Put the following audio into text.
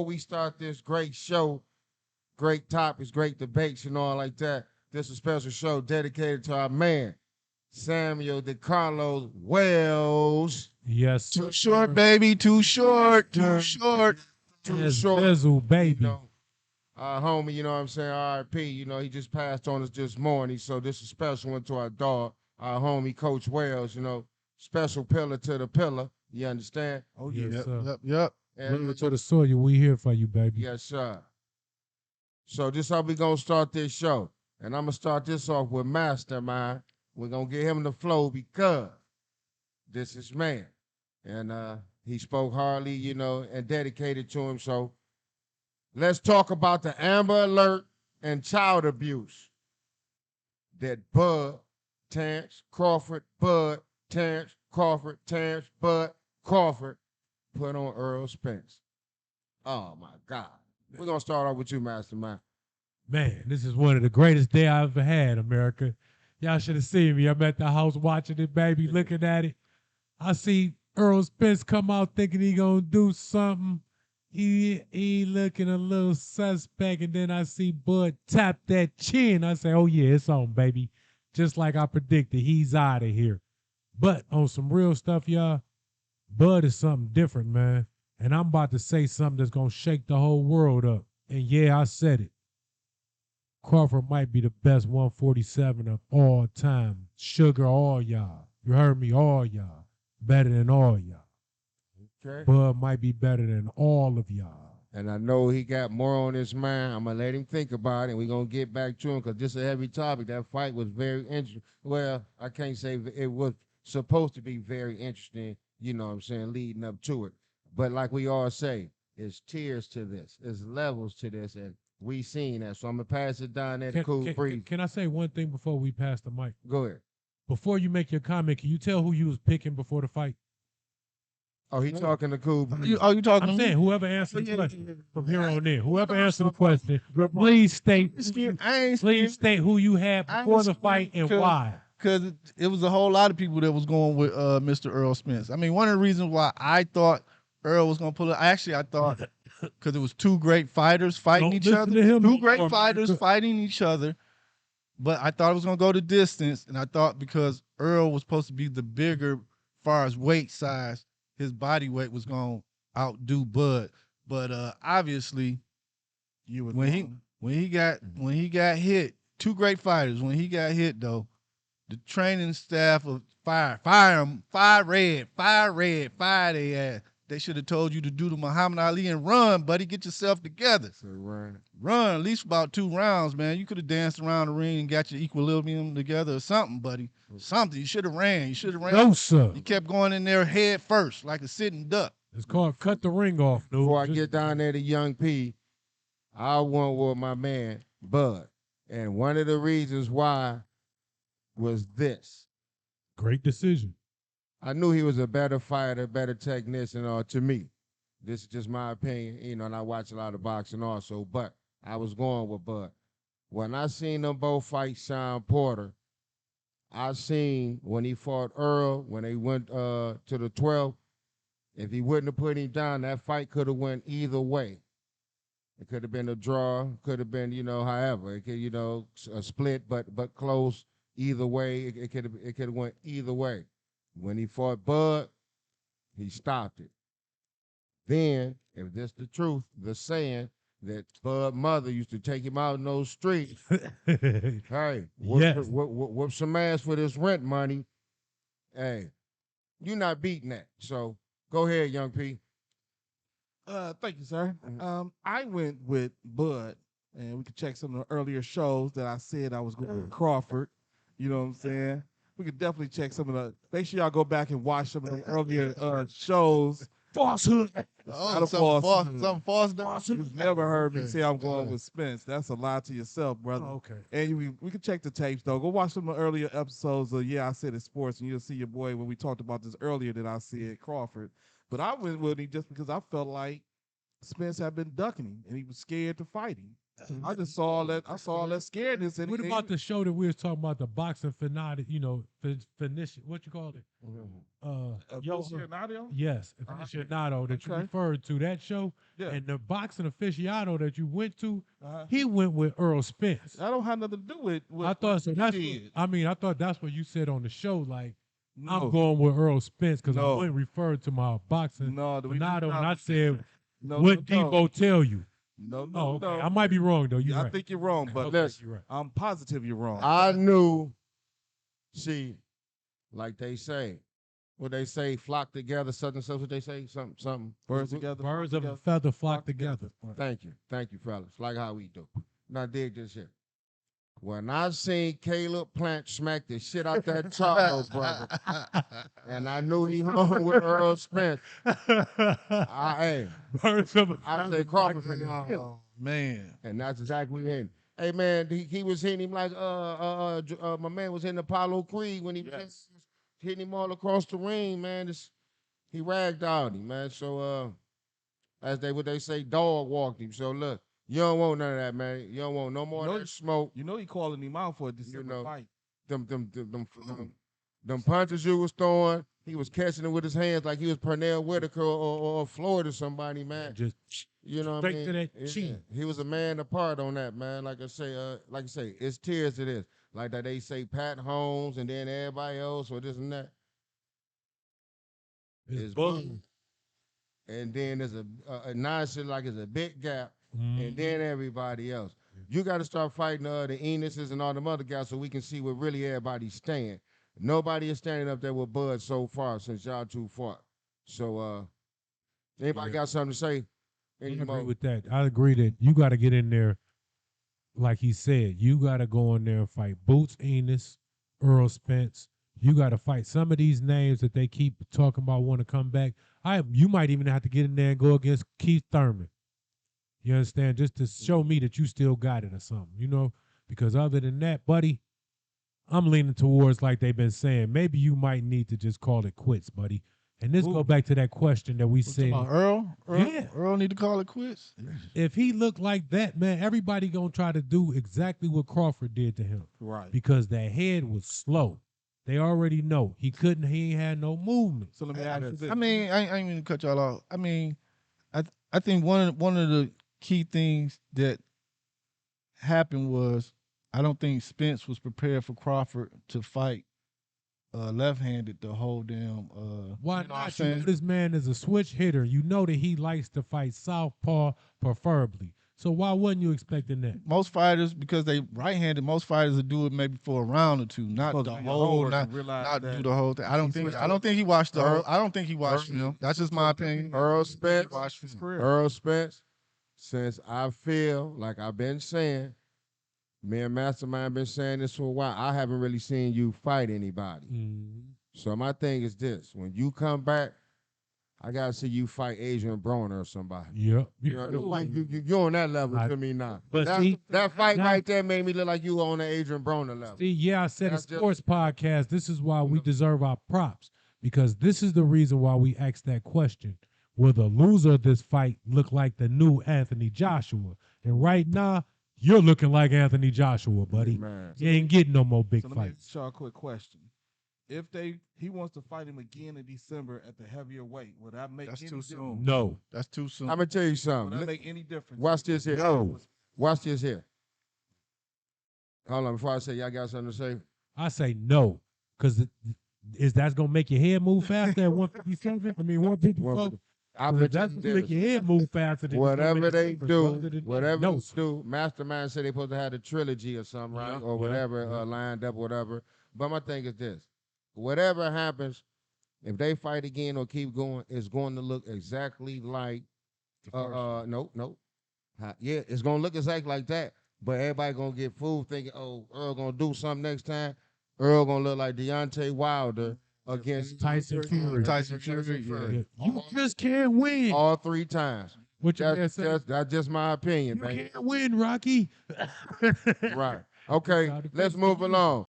before we start this great show, great topics, great debates, and all like that, this is a special show dedicated to our man, Samuel DeCarlos Wells. Yes, Too short, baby. Too short. Too short. Too Yes, short. Bizzle, You baby. know, our homie, you know what I'm saying, R.I.P., he just passed on us this morning, so this is a special one to our dog, our homie, Coach Wells, special pillar to the pillar, you understand? Oh, Yes, yeah. sir. Yep. And, Look to the soil. We here for you, baby. yes, sir. So this how we gonna start this show. And I'm gonna start this off with Mastermind. We're gonna get him the flow because this is man. And he spoke hardly, and dedicated to him. So let's talk about the Amber Alert and child abuse that Bud, Terence, Crawford, Bud, Terence, Crawford, Terence, Bud, Crawford put on Earl Spence. Oh my God. We're gonna start off with you, Mastermind. Man, this is one of the greatest day I ever had, America. Y'all should have seen me. I'm at the house watching it, baby, looking at it. I see Earl Spence come out thinking he gonna do something. He looking a little suspect, and then I see Bud tap that chin. I say, oh yeah, it's on, baby. Just like I predicted, he's out of here. But on some real stuff, y'all, Bud is something different, man. And I'm about to say something that's gonna shake the whole world up. And yeah, I said it. Crawford might be the best 147 of all time. Sugar, all y'all. You heard me, all y'all. Better than all y'all. Okay. Bud might be better than all of y'all. And I know he got more on his mind. I'm going to let him think about it, and we're going to get back to him because this is a heavy topic. That fight was very interesting. Well, I can't say it was supposed to be very interesting, you know what I'm saying, leading up to it. But like we all say, there's tiers to this. There's levels to this, and we seen that. So I'm going to pass it down there to Cool Breeze. Can I say one thing before we pass the mic? Go ahead. Before you make your comment, can you tell who you was picking before the fight? Oh, he talking to Cool Breeze. You talking I'm to saying me? whoever answered the Yeah, question from here on in. Whoever answered the question, please state who you had before the fight and why. Because it was a whole lot of people that was going with Mr. Earl Spence. I mean, one of the reasons why I thought Earl was going to pull it, actually, I thought because it was two great fighters fighting each other. Two great fighters fighting each other. But I thought it was going to go the distance. And I thought because Earl was supposed to be the bigger, far as weight size, his body weight was going to outdo Bud. But obviously, when he got hit, two great fighters. When he got hit, though, the training staff of fire they ass. They should have told you to do the Muhammad Ali and run, buddy. Get yourself together. So run. Run at least about 2 rounds, man. You could have danced around the ring and got your equilibrium together or something, buddy. Something. You should have ran. You should have ran. No, sir. You kept going in there head first, like a sitting duck. It's called cut the ring off, dude. Before I get down there to Young P, I went with my man, Bud. And one of the reasons why was this. Great decision. I knew he was a better fighter, better technician, to me. This is just my opinion, and I watch a lot of boxing also, but I was going with Bud. When I seen them both fight Sean Porter, I seen when he fought Earl, when they went to the 12th, if he wouldn't have put him down, that fight could have went either way. It could have been a draw, could have been, however. It could, a split, but close either way. It could have went either way. When he fought Bud, he stopped it. Then, if this the truth, the saying that Bud mother used to take him out in those streets, hey, whoop some ass for this rent money. Hey, you're not beating that. So go ahead, Young P. Thank you, sir. I went with Bud, and we could check some of the earlier shows that I said I was going with Crawford. You know what I'm saying? We could definitely check some of the. Make sure y'all go back and watch some of the earlier shows. Falsehood. Oh, something false. You've never heard me say I'm going with Spence. That's a lie to yourself, brother. Oh, okay. And we can check the tapes though. Go watch some of the earlier episodes of I Said It's Sports, and you'll see your boy when we talked about this earlier that I said Crawford. But I went with him just because I felt like Spence had been ducking him, and he was scared to fight him. I just saw all that. I saw all that scaredness. And What about the show that we was talking about, the boxing fanatic? You know, finition. What you call it? Aficionado? Yes, aficionado that you referred to, that show. Yeah. And the boxing aficionado that you went to, he went with Earl Spence. I don't have nothing to do with. I thought so. That's what, I thought that's what you said on the show. Like, I'm going with Earl Spence because I went referred to my boxing aficionado, and I said, what Debo tell you? No. I might be wrong though. I think you're wrong, but listen, you're right. I'm positive you're wrong. I knew. See, like they say, what they say, flock together, such and such. What they say, something. Birds together. Birds of a feather flock together. Thank you, fellas. Like how we do. Now dig this here. When I seen Caleb Plant smack the shit out that Charles brother, and I knew he hung with Earl Spence, I said Crawford. Oh, man. And that's exactly what he hit. Hey man, he was hitting him like my man was hitting Apollo Creed when he was hitting him all across the ring, man. He ragged out him, man. So what they say, dog walked him. So look. You don't want none of that, man. You don't want no more of that smoke. You know he calling him out for a December fight. Them punches you was throwing, he was catching it with his hands like he was Pernell Whitaker or Floyd or somebody, man. Just you know what I mean? to that chin. He was a man apart on that, man. Like I say, it's tears it is. Like that they say Pat Holmes and then everybody else or this and that. It's boom. And then there's a nonsense like it's a big gap. And then everybody else. You got to start fighting the Enuses and all them other guys so we can see where really everybody's staying. Nobody is standing up there with Bud so far since y'all two fought. So, anybody got something to say? I agree with that. I agree that you got to get in there, like he said. You got to go in there and fight Boots Enos, Earl Spence. You got to fight some of these names that they keep talking about want to come back. You might even have to get in there and go against Keith Thurman. You understand? Just to show me that you still got it or something, you know? Because other than that, buddy, I'm leaning towards, like they've been saying, maybe you might need to just call it quits, buddy. And this go back to that question that we said. Earl? Yeah. Earl need to call it quits? If he looked like that, man, everybody going to try to do exactly what Crawford did to him. Right. Because that head was slow. They already know. He ain't had no movement. So let me ask you this. I mean, I ain't mean to cut y'all off. I mean, I think one of the key things that happened was I don't think Spence was prepared for Crawford to fight left-handed the whole damn. Why not? You know this man is a switch hitter. You know that he likes to fight southpaw preferably. So why wasn't you expecting that? Most fighters, because they right-handed, most fighters will do it maybe for a round or two, not the whole, not do the whole thing. I don't think he watched the Earl. I don't think he watched film. That's just my opinion. Earl Spence. Since I feel like I've been saying, me and Mastermind been saying this for a while, I haven't really seen you fight anybody. So my thing is this: when you come back, I gotta see you fight Adrian Broner or somebody. Yep. You're on that level to me now. But that fight right there made me look like you on the Adrian Broner level. See, yeah, I said a sports podcast. This is why we deserve our props, because this is the reason why we asked that question. Will the loser of this fight look like the new Anthony Joshua? And right now, you're looking like Anthony Joshua, buddy. Man. You ain't getting no more big fights. Let me ask y'all a quick question. If he wants to fight him again in December at the heavier weight, would that make any difference? Soon. No. That's too soon. I'm going to tell you something. Would that make any difference? Watch this here. No. Watch this here. Hold on, before I say, y'all got something to say? I say no, because that's going to make your head move faster at 157? I mean, 154? That's going to make your head move faster. Than whatever they do, Mastermind said they supposed to have a trilogy or something, right? Or whatever, lined up, whatever. But my thing is this. Whatever happens, if they fight again or keep going, it's going to look exactly like no. Yeah, it's going to look exactly like that. But everybody going to get fooled thinking, oh, Earl going to do something next time. Earl going to look like Deontay Wilder against Tyson Fury. Yeah. You just can't win. All 3 times. That's just my opinion, man. You can't win, Rocky. Right. Okay, let's move along.